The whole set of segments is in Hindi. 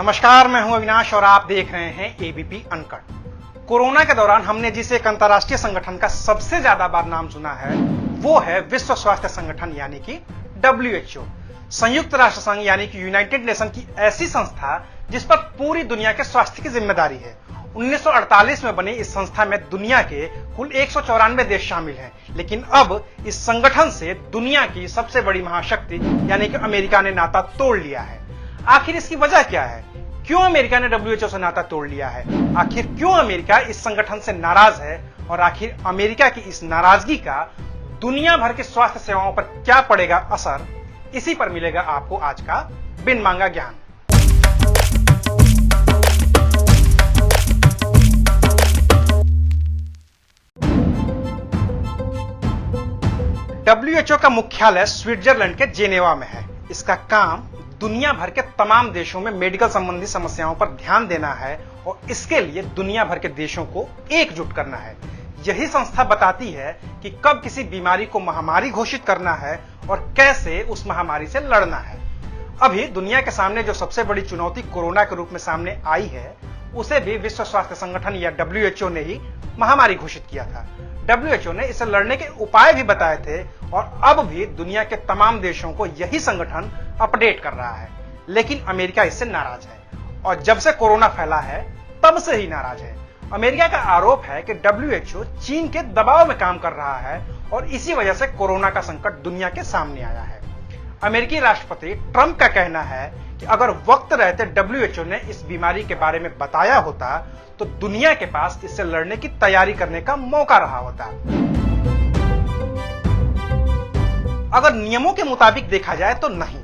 नमस्कार, मैं हूं अविनाश और आप देख रहे हैं एबीपी अनकट। कोरोना के दौरान हमने जिस एक अंतर्राष्ट्रीय संगठन का सबसे ज्यादा बार नाम सुना है वो है विश्व स्वास्थ्य संगठन यानी कि WHO। संयुक्त राष्ट्र संघ यानी कि यूनाइटेड नेशन की ऐसी संस्था जिस पर पूरी दुनिया के स्वास्थ्य की जिम्मेदारी है। 1948 में बनी इस संस्था में दुनिया के कुल 194 देश शामिल हैं, लेकिन अब इस संगठन से दुनिया की सबसे बड़ी महाशक्ति यानी कि अमेरिका ने नाता तोड़ लिया है। आखिर इसकी वजह क्या है? क्यों अमेरिका ने WHO से नाता तोड़ लिया है? आखिर क्यों अमेरिका इस संगठन से नाराज है और आखिर अमेरिका की इस नाराजगी का दुनिया भर की स्वास्थ्य सेवाओं पर क्या पड़ेगा असर? इसी पर मिलेगा आपको आज का बिन मांगा ज्ञान। WHO का मुख्यालय स्विट्जरलैंड के जेनेवा में है। इसका काम दुनिया भर के तमाम देशों में मेडिकल संबंधी समस्याओं पर ध्यान देना है और इसके लिए दुनिया भर के देशों को एकजुट करना है। यही संस्था बताती है कि कब किसी बीमारी को महामारी घोषित करना है और कैसे उस महामारी से लड़ना है। अभी दुनिया के सामने जो सबसे बड़ी चुनौती कोरोना के रूप में सामने आई है, उसे भी विश्व स्वास्थ्य संगठन या WHO ने ही महामारी घोषित किया था। WHO ने इसे लड़ने के उपाय भी बताए थे और अब भी दुनिया के तमाम देशों को यही संगठन अपडेट कर रहा है, लेकिन अमेरिका इससे नाराज है और जब से कोरोना फैला है तब से ही नाराज है। अमेरिका का आरोप है कि WHO चीन के दबाव में काम कर रहा है और इसी वजह से कोरोना का संकट दुनिया के सामने आया है। अमेरिकी राष्ट्रपति ट्रंप का कहना है कि अगर वक्त रहते WHO ने इस बीमारी के बारे में बताया होता तो दुनिया के पास इससे लड़ने की तैयारी करने का मौका रहा होता। अगर नियमों के मुताबिक देखा जाए तो नहीं।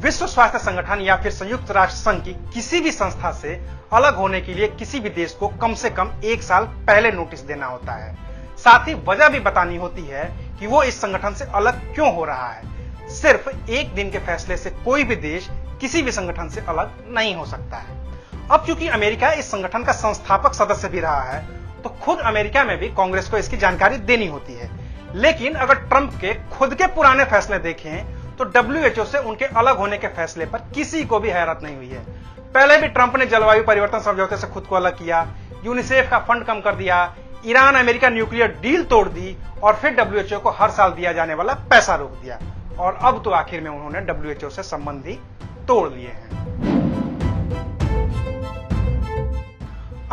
विश्व स्वास्थ्य संगठन या फिर संयुक्त राष्ट्र संघ की किसी भी संस्था से अलग होने के लिए किसी भी देश को कम से कम 1 साल पहले नोटिस देना होता है। साथ ही वजह भी बतानी होती है कि वो इस संगठन से अलग क्यों हो रहा है। सिर्फ एक दिन के फैसले से कोई भी देश किसी भी संगठन से अलग नहीं हो सकता है। अब चूंकि अमेरिका इस संगठन का संस्थापक सदस्य भी रहा है, तो खुद अमेरिका में भी कांग्रेस को इसकी जानकारी देनी होती है। लेकिन अगर ट्रंप के खुद के पुराने फैसले देखें तो WHO से उनके अलग होने के फैसले पर किसी को भी हैरत नहीं हुई है। पहले भी ट्रंप ने जलवायु परिवर्तन समझौते से खुद को अलग किया, यूनिसेफ का फंड कम कर दिया, ईरान अमेरिका न्यूक्लियर डील तोड़ दी और फिर WHO को हर साल दिया जाने वाला पैसा रोक दिया और अब तो आखिर में उन्होंने WHO से संबंध ही तोड़ लिए हैं।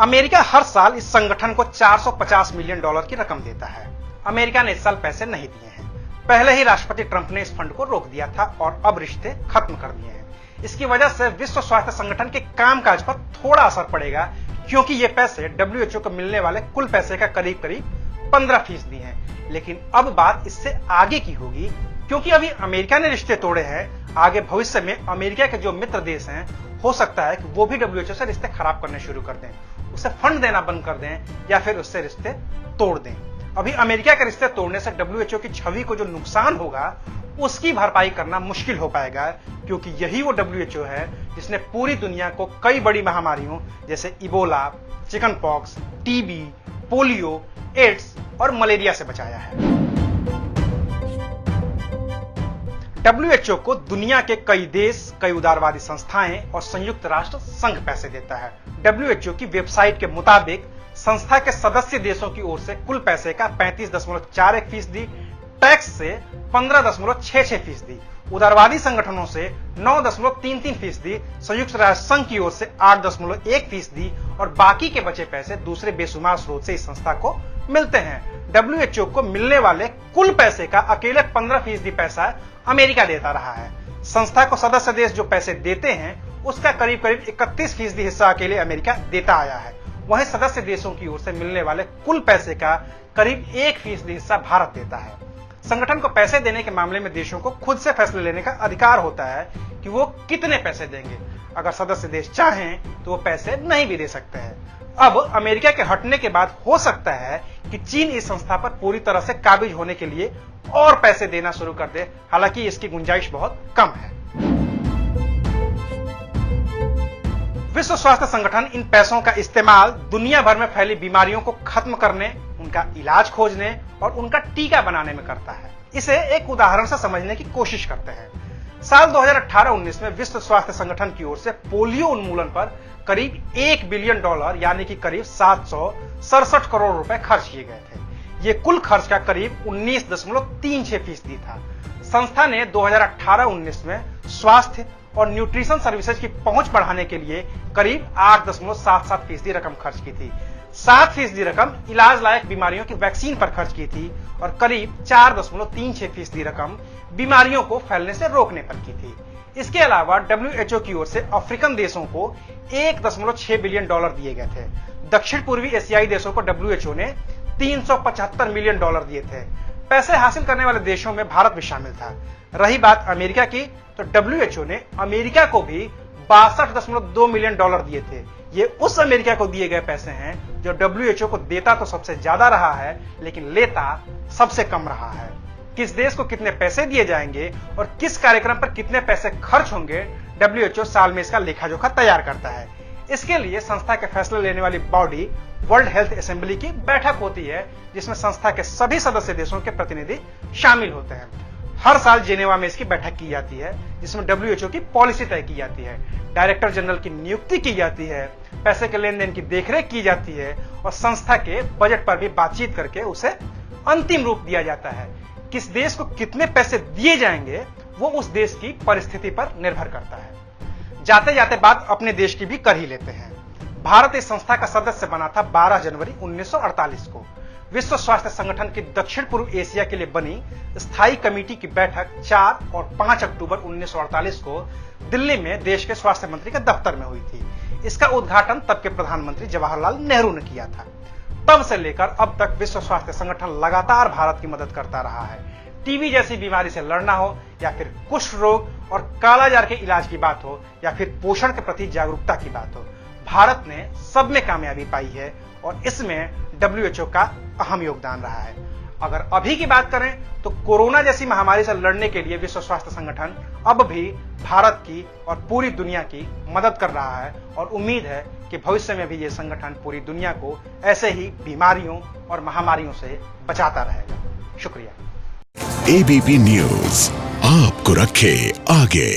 अमेरिका हर साल इस संगठन को $450 मिलियन की रकम देता है। अमेरिका ने इस साल पैसे नहीं दिए हैं। पहले ही राष्ट्रपति ट्रंप ने इस फंड को रोक दिया था और अब रिश्ते खत्म कर दिए हैं। इसकी वजह से विश्व स्वास्थ्य संगठन के कामकाज पर थोड़ा असर पड़ेगा, क्योंकि ये पैसे WHO को मिलने वाले कुल पैसे का करीब 15% हैं। लेकिन अब बात इससे आगे की होगी, क्योंकि अभी अमेरिका ने रिश्ते तोड़े हैं। आगे भविष्य में अमेरिका के जो मित्र देश हैं, हो सकता है कि वो भी WHO से रिश्ते खराब करने शुरू कर दें, उसे फंड देना बंद कर दें या फिर उससे रिश्ते तोड़ दें। अभी अमेरिका के रिश्ते तोड़ने से WHO की छवि को जो नुकसान होगा उसकी भरपाई करना मुश्किल हो पाएगा, क्योंकि यही वो WHO है जिसने पूरी दुनिया को कई बड़ी महामारियों जैसे Ebola, chicken pox, TB, polio, AIDS और मलेरिया से बचाया है। WHO को दुनिया के कई देश, कई उदारवादी संस्थाएं और संयुक्त राष्ट्र संघ पैसे देता है। WHO की वेबसाइट के मुताबिक संस्था के सदस्य देशों की ओर से कुल पैसे का 35.41%, टैक्स से 15.66%, उदारवादी संगठनों से 9.33%, संयुक्त राष्ट्र संघ की ओर से 8.1% और बाकी के बचे पैसे दूसरे बेशुमार स्रोत से इस संस्था को मिलते हैं। WHO को मिलने वाले कुल पैसे का अकेले 15% पैसा अमेरिका देता रहा है। संस्था को सदस्य देश जो पैसे देते हैं उसका करीब 31% हिस्सा अकेले अमेरिका देता आया है। वहीं सदस्य देशों की ओर से मिलने वाले कुल पैसे का करीब 1% हिस्सा भारत देता है। संगठन को पैसे देने के मामले में देशों को खुद से फैसले लेने का अधिकार होता है कि वो कितने पैसे देंगे। अगर सदस्य देश चाहें तो वो पैसे नहीं भी दे सकते हैं। अब अमेरिका के हटने के बाद हो सकता है कि चीन इस संस्था पर पूरी तरह से काबिज होने के लिए और पैसे देना शुरू कर दे, हालांकि इसकी गुंजाइश बहुत कम है। विश्व स्वास्थ्य संगठन इन पैसों का इस्तेमाल दुनिया भर में फैली बीमारियों को खत्म करने, उनका इलाज खोजने और उनका टीका बनाने में करता है। इसे एक उदाहरण से समझने की कोशिश करते हैं। साल 2018-19 में विश्व स्वास्थ्य संगठन की ओर से पोलियो उन्मूलन पर करीब $1 बिलियन यानी कि करीब 767 करोड़ रुपए खर्च किए गए थे। ये कुल खर्च का करीब 19.36% था। संस्था ने 2018-19 में स्वास्थ्य और न्यूट्रिशन सर्विसेज की पहुंच बढ़ाने के लिए करीब 8.77% रकम खर्च की थी। 7% रकम इलाज लायक बीमारियों की वैक्सीन पर खर्च की थी और करीब 4.36% रकम बीमारियों को फैलने से रोकने पर की थी। इसके अलावा WHO की ओर से अफ्रीकन देशों को $1.6 बिलियन दिए गए थे। दक्षिण पूर्वी एशियाई देशों को WHO ने $375 मिलियन दिए थे। पैसे हासिल करने वाले देशों में भारत भी शामिल था। रही बात अमेरिका की, तो WHO ने अमेरिका को भी $62.2 मिलियन दिए थे। ये उस अमेरिका को दिए गए पैसे हैं जो WHO को देता तो सबसे ज्यादा रहा है, लेकिन लेता सबसे कम रहा है। किस देश को कितने पैसे दिए जाएंगे और किस कार्यक्रम पर कितने पैसे खर्च होंगे, WHO साल में इसका लेखा जोखा तैयार करता है। इसके लिए संस्था के फैसले लेने वाली बॉडी वर्ल्ड हेल्थ असेंबली की बैठक होती है, जिसमें संस्था के सभी सदस्य देशों के प्रतिनिधि शामिल होते हैं। हर साल जेनेवा में इसकी बैठक की जाती है, जिसमें WHO की पॉलिसी तय की जाती है, डायरेक्टर जनरल की नियुक्ति की जाती है, पैसे के लेन देन की देखरेख की जाती है और संस्था के बजट पर भी बातचीत करके उसे अंतिम रूप दिया जाता है। किस देश को कितने पैसे दिए जाएंगे वो उस देश की परिस्थिति पर निर्भर करता है। जाते जाते बात अपने देश की भी कर ही लेते हैं। भारत इस संस्था का सदस्य बना था 12 जनवरी 1948 को। विश्व स्वास्थ्य संगठन की दक्षिण पूर्व एशिया के लिए बनी स्थायी कमेटी की बैठक 4 और 5 अक्टूबर 1948 को दिल्ली में देश के स्वास्थ्य मंत्री के दफ्तर में हुई थी। इसका उद्घाटन तब के प्रधानमंत्री जवाहरलाल नेहरू ने किया था। तब से लेकर अब तक विश्व स्वास्थ्य संगठन लगातार भारत की मदद करता रहा है। टीबी जैसी बीमारी से लड़ना हो या फिर कुष्ठ रोग और कालाजार के इलाज की बात हो या फिर पोषण के प्रति जागरूकता की बात हो, भारत ने सब में कामयाबी पाई है और इसमें WHO का अहम योगदान रहा है। अगर अभी की बात करें तो कोरोना जैसी महामारी से लड़ने के लिए विश्व स्वास्थ्य संगठन अब भी भारत की और पूरी दुनिया की मदद कर रहा है और उम्मीद है कि भविष्य में भी ये संगठन पूरी दुनिया को ऐसे ही बीमारियों और महामारियों से बचाता रहेगा। शुक्रिया। ABP न्यूज आपको रखे आगे।